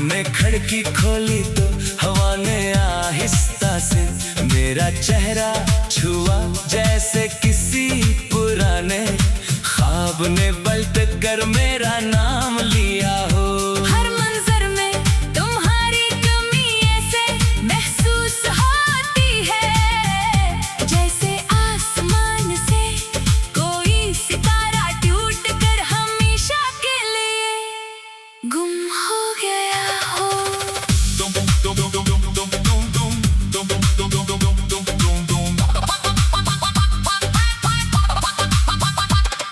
मैंने खिड़की खोली तो हवा ने आहिस्ता से मेरा चेहरा छुआ, जैसे किसी पुराने ख्वाब ने पलट कर मेरा नाम लिया हो। हर मंजर में तुम्हारी कमी ऐसे महसूस होती है, जैसे आसमान से कोई सितारा टूट कर हमेशा के लिए गुम हो गया हो।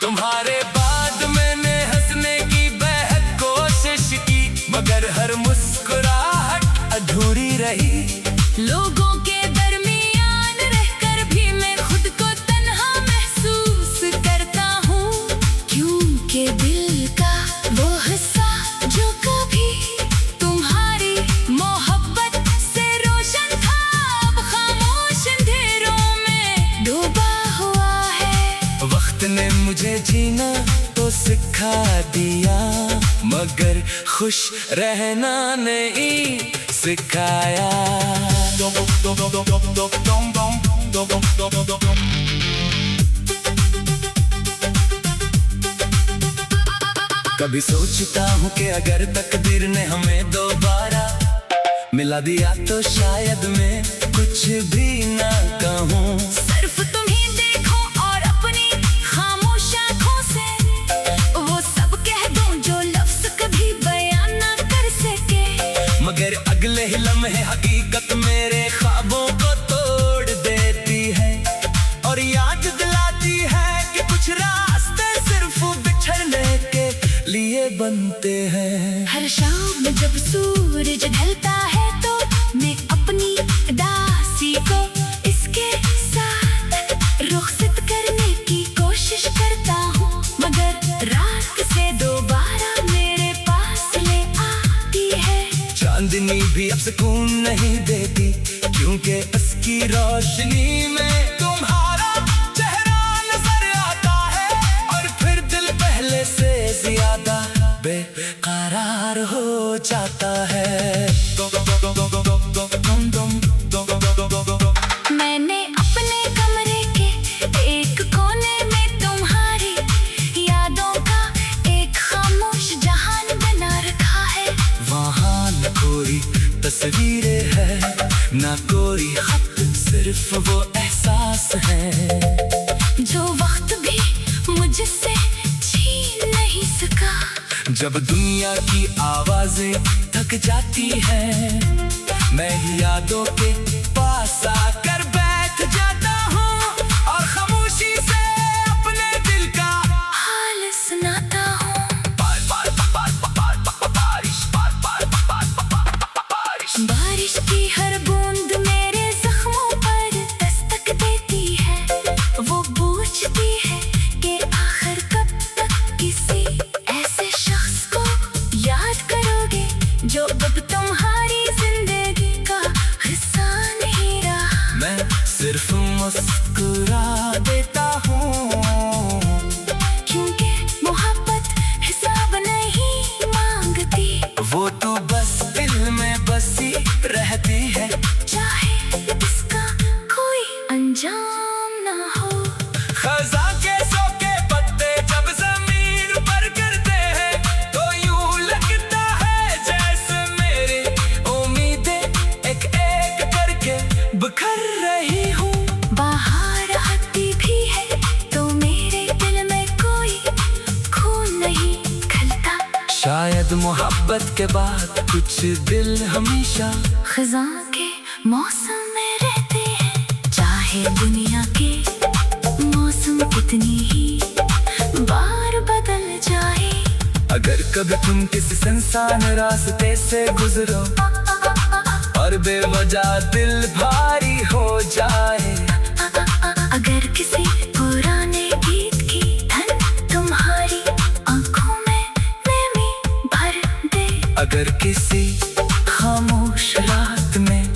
तुम्हारे बाद मैंने हंसने की बेहद कोशिश की, मगर हर मुस्कुराहट अधूरी रही। लोगों के दरमियान रहकर भी मैं खुद को तन्हा महसूस करता हूँ, क्योंकि दिल का वो हिस्सा जो कभी तुम्हारी मोहब्बत से रोशन था, अब खामोश अंधेरों में डूबा हुआ है। वक्त ने मुझे जीना तो सिखा दिया, मगर खुश रहना नहीं सिखाया। कभी सोचता हूँ कि अगर तकदीर ने हमें दोबारा मिला दिया तो शायद मैं कुछ भी ना कहूँ। सिर्फ तुम ही देखो और अपनी खामोश आँखों से वो सब कह दूं जो लफ्ज कभी बयान ना कर सके। मगर अगले ही लम्हे हकीकत मेरे ख्वाबों को तोड़ देती है और याद दिलाती है कि कुछ रास्ते सिर्फ बिछड़ने के लिए बनते हैं। हर शाम में जब सूरज ढलता है तो मैं अपनी उदासी को इसके साथ रुखसत करने की कोशिश करता हूँ, मगर रात से दोबारा मेरे पास ले आती है। चांदनी भी अब सुकून नहीं देती, क्योंकि उसकी रोशनी में तुम्हारा चेहरा नजर आता है और फिर दिल पहले से ज्यादा बेकरार हो जाता है। मैंने अपने कमरे के एक कोने में तुम्हारी यादों का एक खामोश जहान बना रखा है। वहाँ न कोई तस्वीरें है, न कोई खत, सिर्फ वो एहसास है जो वक्त भी मुझसे छीन नहीं सका। जब दुनिया की आवाजें थक जाती है, मैं ही यादों के पास आकर बैठ जाता हूँ और खामोशी से अपने दिल का हाल सुनाता हूँ। बारिश की हर बूंद मेरे जख्मों पर दस्तक देती है, वो पूछती है कि आखिर कब तक किसी ऐसे शख्स को याद करोगे जो अब तुम्हारी जिंदगी का हिस्सा नहीं रहा। मैं सिर्फ मुस्कुरा देता हूँ, क्योंकि मोहब्बत हिसाब नहीं मांगती, वो तो बस दिल में बसी रहती है, चाहे इसका कोई अंजाम ना हो। खज़ा के सूखे पत्ते जब ज़मीन पर गिरते हैं तो यूं लगता है जैसे मेरी उम्मीदें एक एक करके बिखर रही हूँ। बाहर आती भी है तो मेरे दिल में कोई खून नहीं खलता। शायद मोहब्बत के बाद कुछ दिल हमेशा खज़ां के मौसम में रहते हैं, चाहे दुनिया के मौसम कितनी ही बार बदल जाए। अगर कभी तुम किसी सुनसान रास्ते से गुजरो और बेवजह दिल भारी हो जाए, अगर किसी पुराने गीत की धन तुम्हारी आंखों में नमी भर दे, अगर किसी खामोश रात में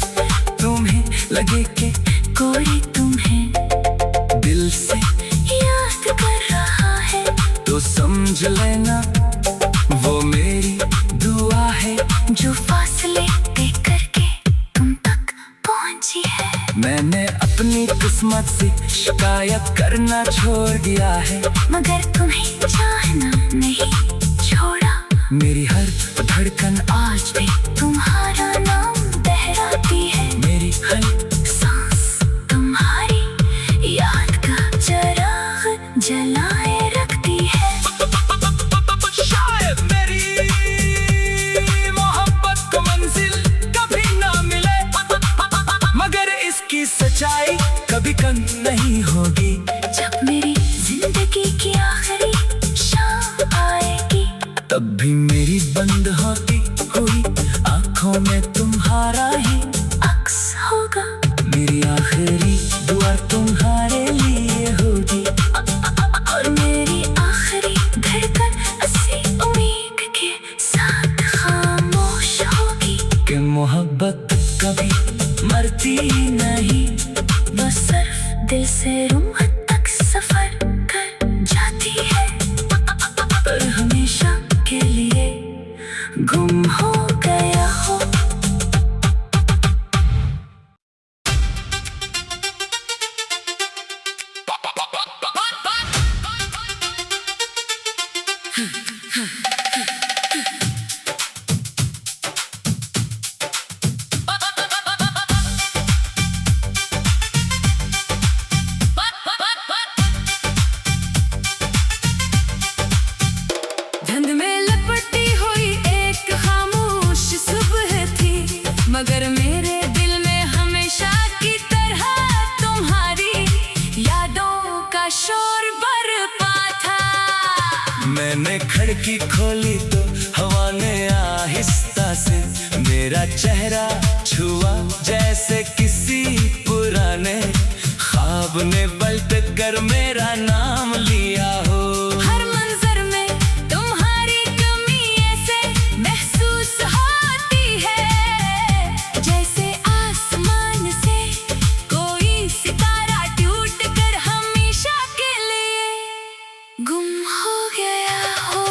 तुम्हें लगे कि कोई तुम्हें दिल से याद कर रहा है, तो समझ लेना वो मेरी दुआ है जो आपसे शिकायत करना छोड़ दिया है, मगर तुम्हें चाहना नहीं छोड़ा। मेरी हर धड़कन आज भी तुम्हारा नाम दोहराती है, मेरी हर सांस तुम्हारी याद का चिराग जलाए रखती है। शायद मेरी मोहब्बत को मंजिल कभी ना मिले, मगर इसकी सच्चाई कभी कम नहीं होगी। जब मेरी जिंदगी की आखिरी शाम आएगी, तब भी मेरी बंद होती हुई आंखों में तुम्हारा ही अक्स होगा। मेरी आखिरी दुआ तुम्हारे लिए होगी, और मेरी आखिरी धड़कन ऐसी उम्मीद के साथ खामोश होगी कि मोहब्बत कभी मरती नहीं, बस सिर्फ दिल से रूह तक सफर कर जाती है, पर हमेशा के लिए गुम हो गया हो। धुंध में लपटी हुई एक खामोश सुबह थी, मगर मेरे दिल में हमेशा की तरह तुम्हारी यादों का शोर बरपा था। मैंने खिड़की खोली तो हवा ने आहिस्ता से मेरा चेहरा छुआ, जैसे किसी पुराने ख्वाब ने पलट कर मेरा नाम लिया हो। हर मंजर में तुम्हारी कमी ऐसे महसूस होती है, जैसे आसमान से कोई सितारा टूट कर हमेशा के लिए गुम हो गया हो।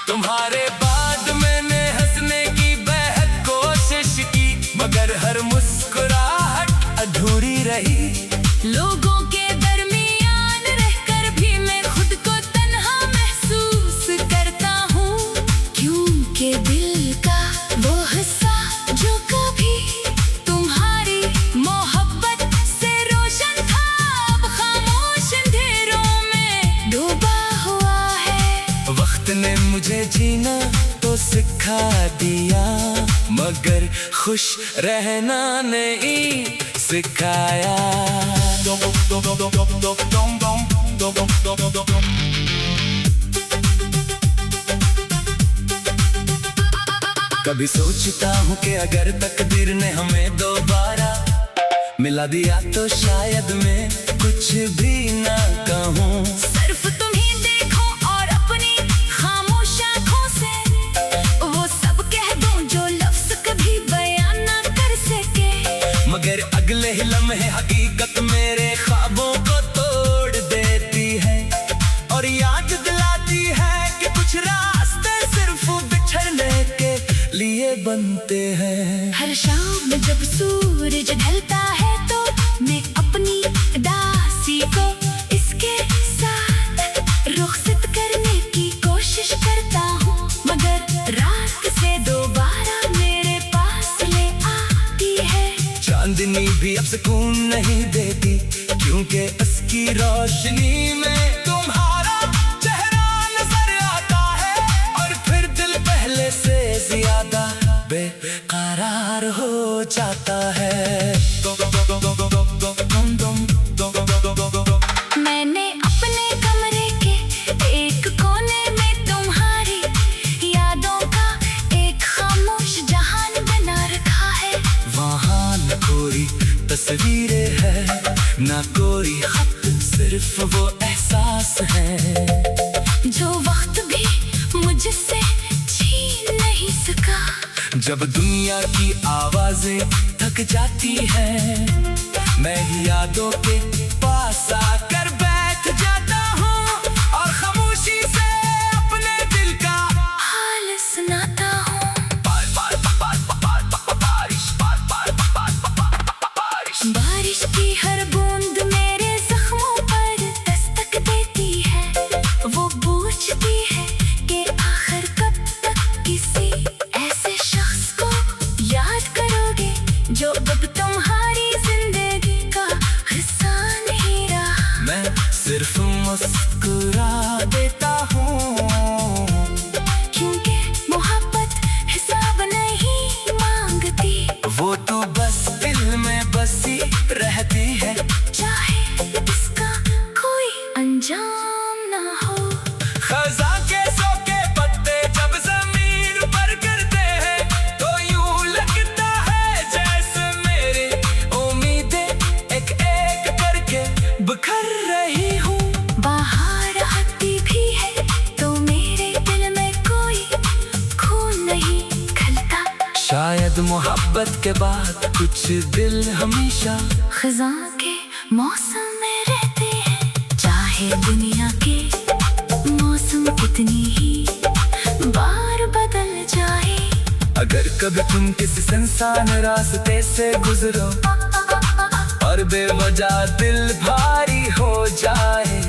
तुम्हारे बाद मैंने हंसने की बेहद कोशिश की, मगर हर मुस्कुराहट अधूरी रही। लोगों के दरमियान रहकर भी मैं खुद को तन्हा महसूस करता हूँ, क्योंकि दिल का वो हिस्सा जो कभी तुम्हारी मोहब्बत से रोशन था, अब खामोश अंधेरों में डूबा हुआ है। वक्त ने मुझे जीना तो सिखा दिया, मगर खुश रहना नहीं सिखाया। कभी सोचता हूँ कि अगर तकदीर ने हमें दोबारा मिला दिया तो शायद मैं कुछ भी ना कहूँ। सिर्फ तुम ही देखो और अपनी खामोश आँखों से वो सब कह दूं जो लफ्ज कभी बयान ना कर सके, मगर अगले ही लम्हे हकीकत मेरे ख्वाबों को तोड़ देती है, और याद दिलाती है कि कुछ रास्ते सिर्फ बिछड़ने के लिए बनते हैं। हर शाम जब सूरज ढलता है तो मैं अपनी दासी को इसके साथ रुखसत करने की कोशिश करता हूँ, मगर रात से दोबारा मेरे पास ले आती है। चांदनी भी अब सुकून नहीं देती, क्योंकि उसकी रोशनी में तुम्हारा चेहरा नजर आता है, और फिर दिल पहले से ज्यादा बेकरार हो जाता है। मैंने अपने कमरे के एक कोने में तुम्हारी यादों का एक खामोश जहान बना रखा है। वहाँ न कोई तस्वीरें है, न कोई खत, सिर्फ वो एहसास है जो वक्त भी मुझसे छीन नहीं सका। जब दुनिया की आवाजें थक जाती है, मैं ही यादों के पास आकर बैठ जाता हूँ, और खामोशी से अपने दिल का हाल शायद मोहब्बत के बाद कुछ दिल हमेशा खिजा के मौसम में रहते हैं, चाहे दुनिया के मौसम कितनी ही बार बदल जाए। अगर कभी तुम किसी सुनसान रास्ते से गुजरो और बेवजह दिल भारी हो जाए,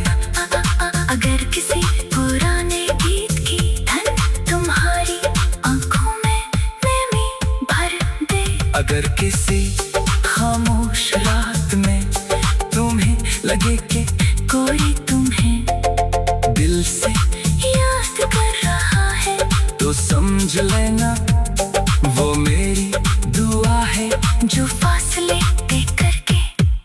अगर किसी पुराने गीत की धन तुम्हारी आंखों में नमी भर दे, अगर किसी खामोश रात में तुम्हें लगे कि कोई तुम्हें दिल से याद कर रहा है, तो समझ लेना वो मेरी दुआ है जो फासले तय करके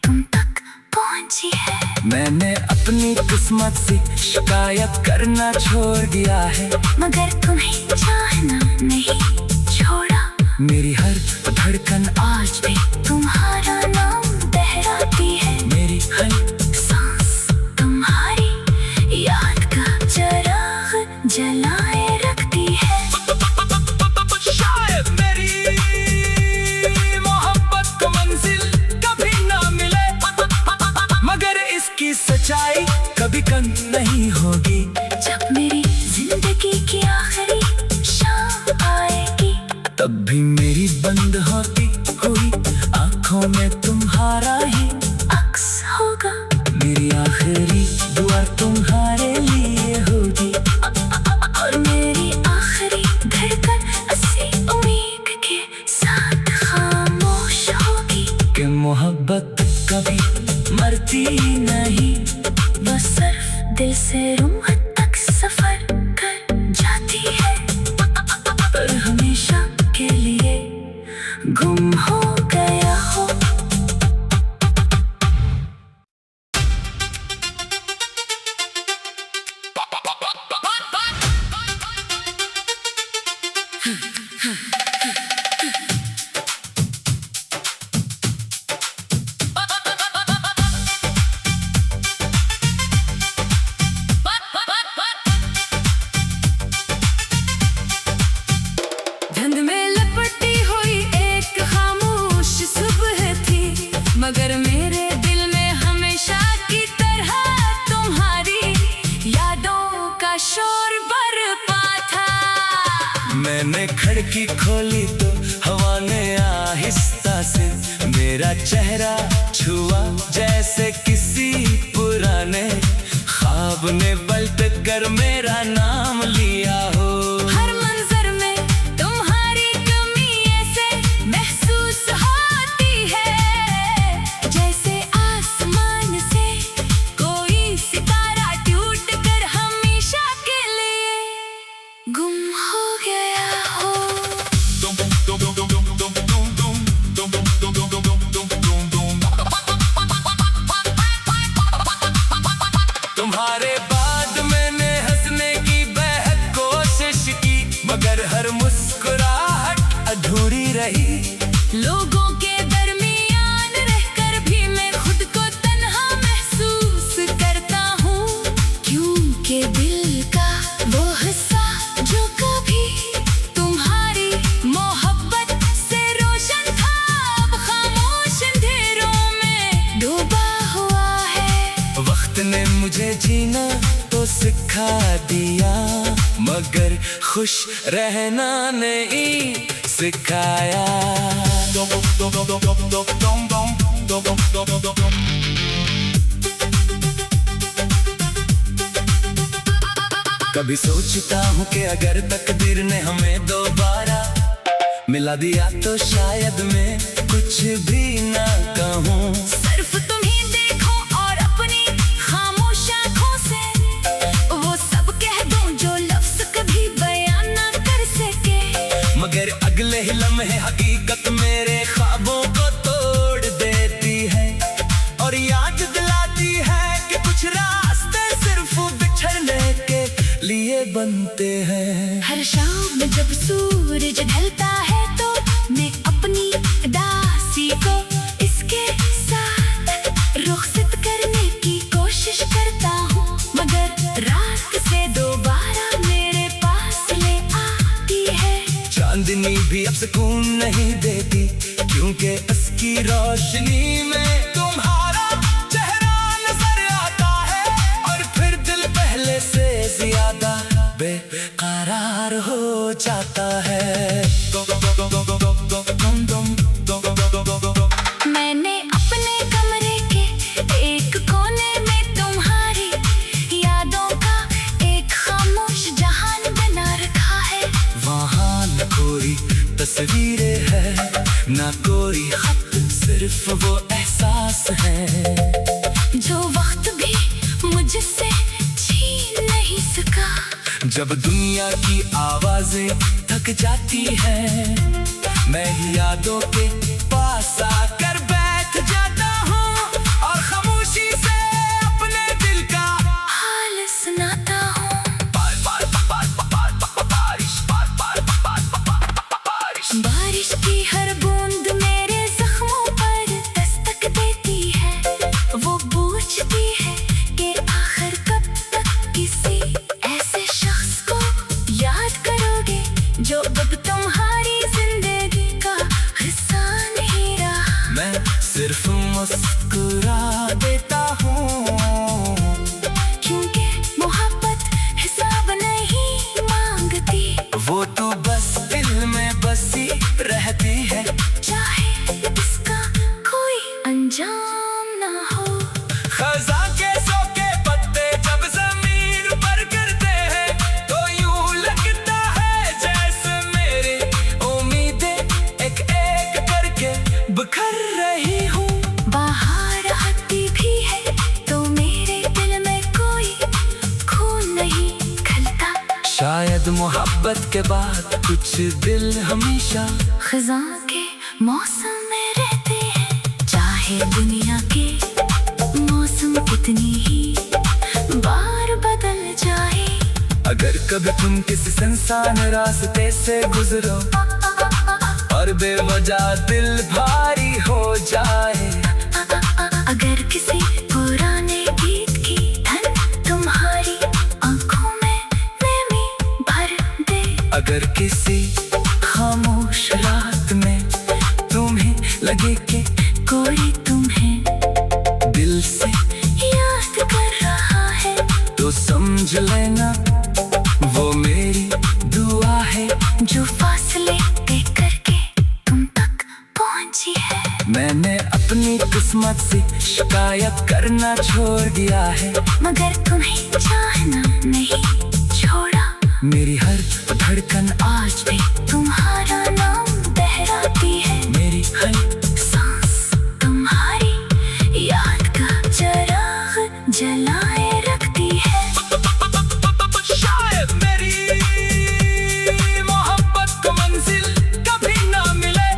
तुम तक पहुंची है। मैंने अपनी किस्मत से शिकायत करना छोड़ दिया है, मगर तुम्हें चाहना नहीं छोड़ा। मेरी हर धड़कन आज भी तुम्हारा नाम दोहराती है, मेरी हर सांस तुम्हारी याद का चिराग जलाए रखती है। शायद मेरी मोहब्बत को मंजिल कभी ना मिले, मगर इसकी सच्चाई कभी कम नहीं होगी। जब मेरी जिंदगी की आखिरी शाम आएगी, तब भी मेरी बंद होती हुई आंखों में तुम्हारा ही अक्स होगा। मेरी आखिरी दुआ तुम्हारे लिए होगी, और मेरी आखिरी धड़कन ऐसी उम्मीद के साथ खामोश होगी कि मोहब्बत कभी मरती नहीं, बस सिर्फ दिल से रूह तक सफर कर जाती है, पर हमेशा के लिए गुम हो गया हो। धुंध में लपटी हुई एक खामोश सुबह थी, मगर मेरे दिल में हमेशा की तरह तुम्हारी यादों का शोर बरपा था। मैंने खिड़की खोली तो हवा ने आहिस्ता से मेरा चेहरा छुआ, जैसे किसी पुराने ख्वाब ने पलट कर मेरा नाम लिया हो। हर मंजर में तुम्हारी कमी ऐसे महसूस होती है, जैसे आसमान से कोई सितारा टूट कर हमेशा के लिए गुम हो गया हो। तुम्हारे बाद मैंने हंसने की बेहद कोशिश की, मगर हर मुस्कुराहट अधूरी रही। लोगों के दरमियान रहकर भी मैं खुद को तन्हा महसूस करता हूँ, क्योंकि दिल का वो हिस्सा जो कभी तुम्हारी मोहब्बत से रोशन था, अब खामोश अंधेरों में डूबा हुआ है। वक्त ने मुझे जीना तो सिखा दिया, मगर खुश रहना नहीं सिखाया। कभी सोचता हूँ कि अगर तकदीर ने हमें दोबारा मिला दिया तो शायद मैं कुछ भी ना कहूँ। सिर्फ तुम ही देखो और अपनी खामोश आँखों से वो सब कह दूं जो लफ्ज़ कभी बयान ना कर सके, मगर अगले ही लम्हे हकीकत मेरे ख्वाबों को तोड़ देती है और याद दिलाती है कि कुछ रास्ते सिर्फ बिछड़ने के लिए बनते हैं। हर शाम जब सूरज ढलता है तो मैं अपनी दासी को इसके साथ रुखसत करने की कोशिश करता हूँ, मगर रात से दोबारा मेरे पास ले आती है। चांदनी भी अब सुकून नहीं देती, क्योंकि उसकी रोशनी में तुम्हारा चेहरा नजर आता है। और फिर दिल पहले से ज्यादा बेकरार हो जाता है। मैंने अपने कमरे के एक कोने में तुम्हारी यादों का एक खामोश जहान बना रखा है। वहाँ न कोई तस्वीरें है, न कोई खत, सिर्फ वो एहसास है जो वक्त भी मुझसे छीन नहीं सका। जब दुनिया की आवाजें थक जाती है, मैं ही यादों के पास आकर बैठ जाता हूँ और खामोशी से अपने दिल का हाल सुनाता हूँ। बारिश की हर बूंद मेरे जख्मों पर दस्तक देती है। वो पूछती है कि आखिर कब तक किसी ऐसे शख्स को याद करोगे जो अब तुम्हारी जिंदगी का हिस्सा नहीं रहा। मैं सिर्फ मुस्कुरा देता हूँ, क्योंकि मोहब्बत हिसाब नहीं मांगती। वो तो बस दिल में बसी रहती है, चाहे इसका कोई अंजाम ना हो। खज़ां के सूखे पत्ते जब जमीन पर गिरते हैं, तो यूं लगता है जैसे मेरी उम्मीदें एक एक करके बिखर रही हूँ। बाहर आती भी है तो मेरे दिल में कोई खून नहीं खलता। शायद मोहब्बत के बाद कुछ दिल हमेशा खज़ां के मौसम में रहते हैं। चाहे दुनिया के मौसम कितनी ही बार बदल जाए। अगर कभी तुम किसी सुनसान रास्ते से गुजरो और बेवजह दिल भारी हो जाए, अगर किसी पुराने गीत की धन तुम्हारी आंखों में नमी भर दे, अगर किसी खामोश रात में तुम्हें लगे कि कोई तुम्हें दिल से याद कर रहा है, तो समझ लेना वो मेरी दुआ है जो फासले तय करके तुम तक पहुंची है। मैंने अपनी किस्मत से शिकायत करना छोड़ दिया है, मगर तुम्हें चाहना नहीं छोड़ा। मेरी हर धड़कन आज भी तुम्हारा नाम दोहराती है। मेरी हर सांस तुम्हारी याद का चिराग जलाए रखती है। शायद मेरी मोहब्बत को मंजिल कभी ना मिले,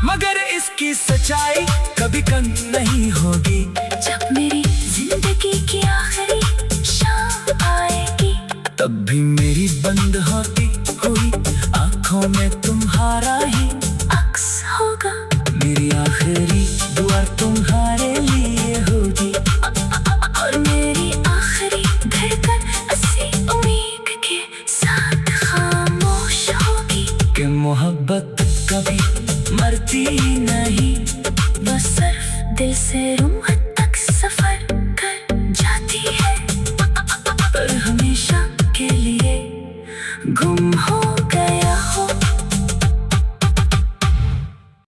मगर इसकी सच्चाई कभी कम नहीं होगी। जब मेरी जिंदगी की आखिरी शाम आएगी, तब भी मेरी बंद होती हुई आंखों में तुम्हारा ही अक्स होगा। मेरी आखिरी दुआ तुम्हारे लिए होगी, और मेरी आखिरी धड़कन इसी उम्मीद के साथ खामोश होगी कि मोहब्बत कभी मरती नहीं, बस सिर्फ दिल से रूह